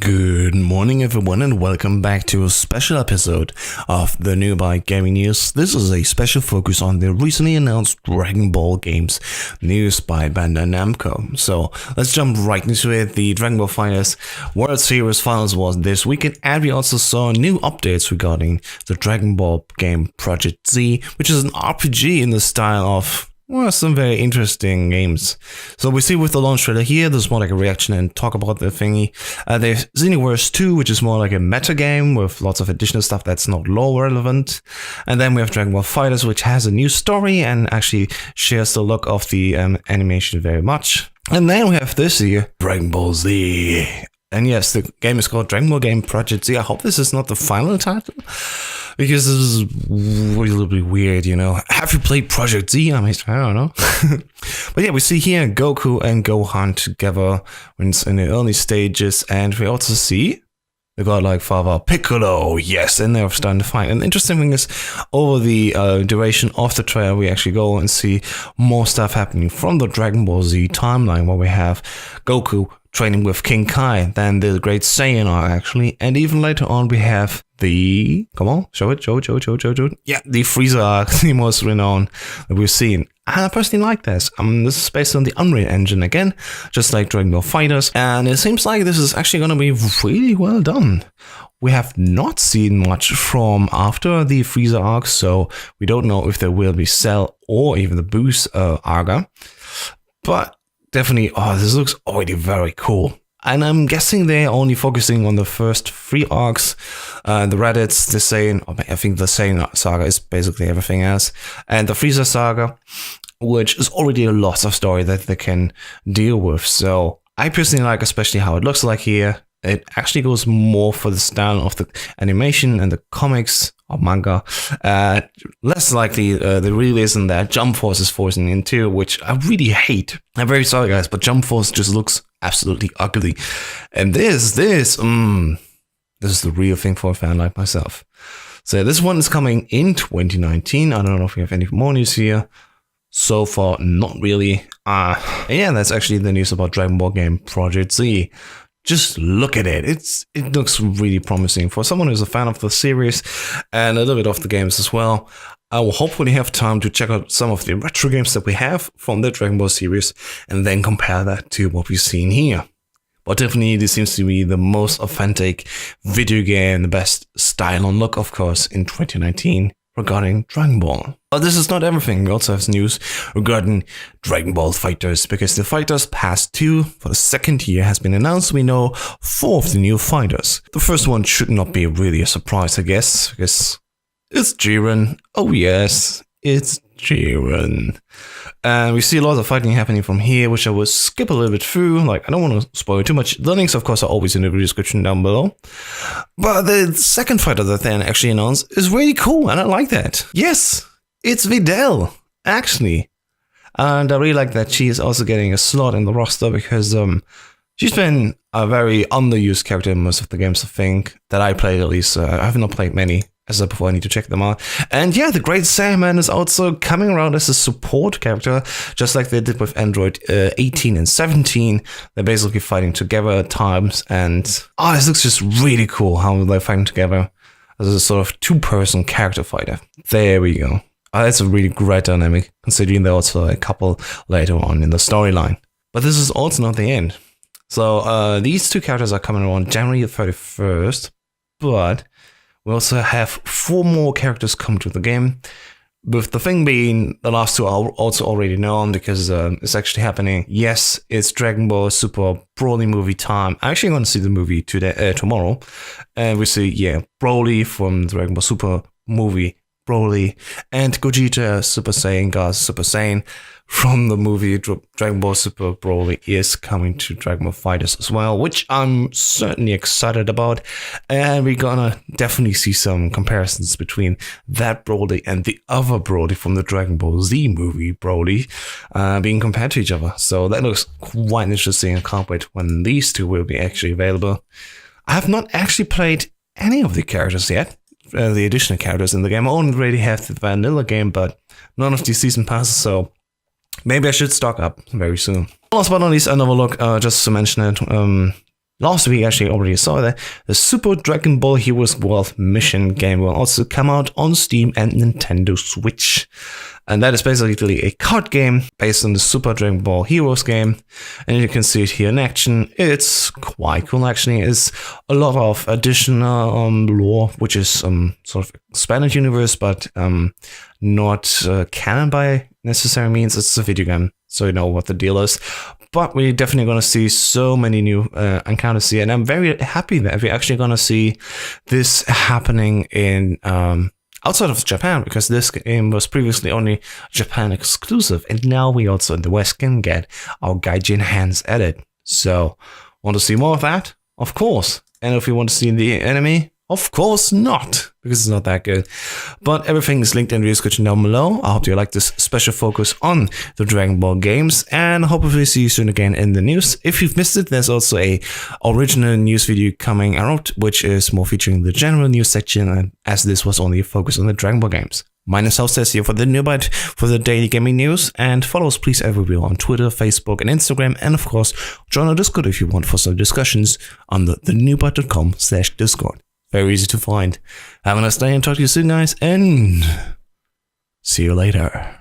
Good morning everyone and welcome back to a special episode of the New Bike Gaming News. This is a special focus on the recently announced Dragon Ball games news by Bandai Namco. So let's jump right into it. The Dragon Ball FighterZ World Series Finals was this weekend, and we also saw new updates regarding the Dragon Ball game Project Z, which is an RPG in the style of some very interesting games. So we see with the launch trailer here, there's more like a reaction and talk about the thingy. There's Xenoverse 2, which is more like a meta game with lots of additional stuff that's not lore relevant. And then we have Dragon Ball FighterZ, which has a new story and actually shares the look of the animation very much. And then we have this here, Dragon Ball Z. And yes, the game is called Dragon Ball Game Project Z. I hope this is not the final title, because this is really weird, you know. Have you played Project Z? I don't know. But yeah, we see here Goku and Gohan together when it's in the early stages, and we also see the godlike father Piccolo. Yes, and they're starting to fight. And the interesting thing is, over the duration of the trailer, we actually go and see more stuff happening from the Dragon Ball Z timeline, where we have Goku training with King Kai, then the Great Saiyan arc actually, and even later on we have the, come on, show it. Yeah, the Frieza arc, the most renowned that we've seen. And I personally like this. This is based on the Unreal Engine again, just like Dragon Ball FighterZ, and it seems like this is actually going to be really well done. We have not seen much from after the Frieza arc, so we don't know if there will be Cell or even the Boost arc, but definitely, this looks already very cool. And I'm guessing they're only focusing on the first 3 arcs. The Reddits, they're saying, I think the Saiyan saga is basically everything else. And the Frieza saga, which is already a lot of story that they can deal with. So I personally like especially how it looks like here. It actually goes more for the style of the animation and the comics or manga. Less likely the realism that Jump Force is forcing into, which I really hate. I'm very sorry guys, but Jump Force just looks absolutely ugly. And this is the real thing for a fan like myself. So this one is coming in 2019. I don't know if we have any more news here. So far, not really. Yeah, that's actually the news about Dragon Ball Game Project Z. Just look at it. It looks really promising for someone who's a fan of the series and a little bit of the games as well. I will hopefully have time to check out some of the retro games that we have from the Dragon Ball series and then compare that to what we've seen here. But definitely this seems to be the most authentic video game, the best style and look, of course, in 2019 regarding Dragon Ball. But this is not everything. We also have news regarding Dragon Ball FighterZ, because the FighterZ Pass 2 for the second year has been announced. We know 4 of the new fighters. The first one should not be really a surprise, I guess, because it's Jiren. Oh yes, it's Jiren. And we see a lot of fighting happening from here, which I will skip a little bit through. Like, I don't want to spoil too much. The links, of course, are always in the description down below. But the second fighter that they actually announced is really cool, and I like that. Yes, it's Videl, actually. And I really like that she is also getting a slot in the roster, because she's been a very underused character in most of the games, I think, that I played at least. I have not played many. As I said before, I need to check them out. And yeah, the Great Saiyan is also coming around as a support character, just like they did with Android 18 and 17. They're basically fighting together at times, and this looks just really cool how they're fighting together as a sort of 2-person character fighter. There we go. That's a really great dynamic, considering they're also a couple later on in the storyline. But this is also not the end. So these 2 characters are coming around January 31st, but we also have 4 more characters come to the game, with the thing being the last 2 are also already known, because it's actually happening. Yes, it's Dragon Ball Super Broly movie time. I'm actually going to see the movie tomorrow. And we see, Broly from the Dragon Ball Super movie, Broly, and Gogeta Super Saiyan God Super Saiyan from the movie Dragon Ball Super Broly is coming to Dragon Ball FighterZ as well, which I'm certainly excited about. And we're gonna definitely see some comparisons between that Broly and the other Broly from the Dragon Ball Z movie Broly being compared to each other. So that looks quite interesting. I can't wait when these 2 will be actually available. I have not actually played any of the characters yet. The additional characters in the game. I already have the vanilla game, but none of the season passes, so maybe I should stock up very soon. Last but not least, another look, just to mention it, last week actually already saw that the Super Dragon Ball Heroes World Mission game will also come out on Steam and Nintendo Switch. And that is basically a card game based on the Super Dragon Ball Heroes game. And you can see it here in action. It's quite cool actually. It's a lot of additional lore, which is sort of expanded universe, but not canon by necessary means. It's a video game, so you know what the deal is. But we're definitely going to see so many new encounters here. And I'm very happy that we're actually going to see this happening in outside of Japan, because this game was previously only Japan exclusive. And now we also in the West can get our Gaijin hands at it. So, want to see more of that? Of course. And if you want to see the enemy, of course not, because it's not that good. But everything is linked in the description down below. I hope you like this special focus on the Dragon Ball games, and hopefully see you soon again in the news. If you've missed it, there's also a original news video coming out, which is more featuring the general news section, as this was only a focus on the Dragon Ball games. My name is Hostess here for the New Bite for the daily gaming news, and follow us please everywhere on Twitter, Facebook, and Instagram, and of course, join our Discord if you want for some discussions on the thenewbite.com/Discord. Very easy to find. Have a nice day and talk to you soon, guys, and see you later.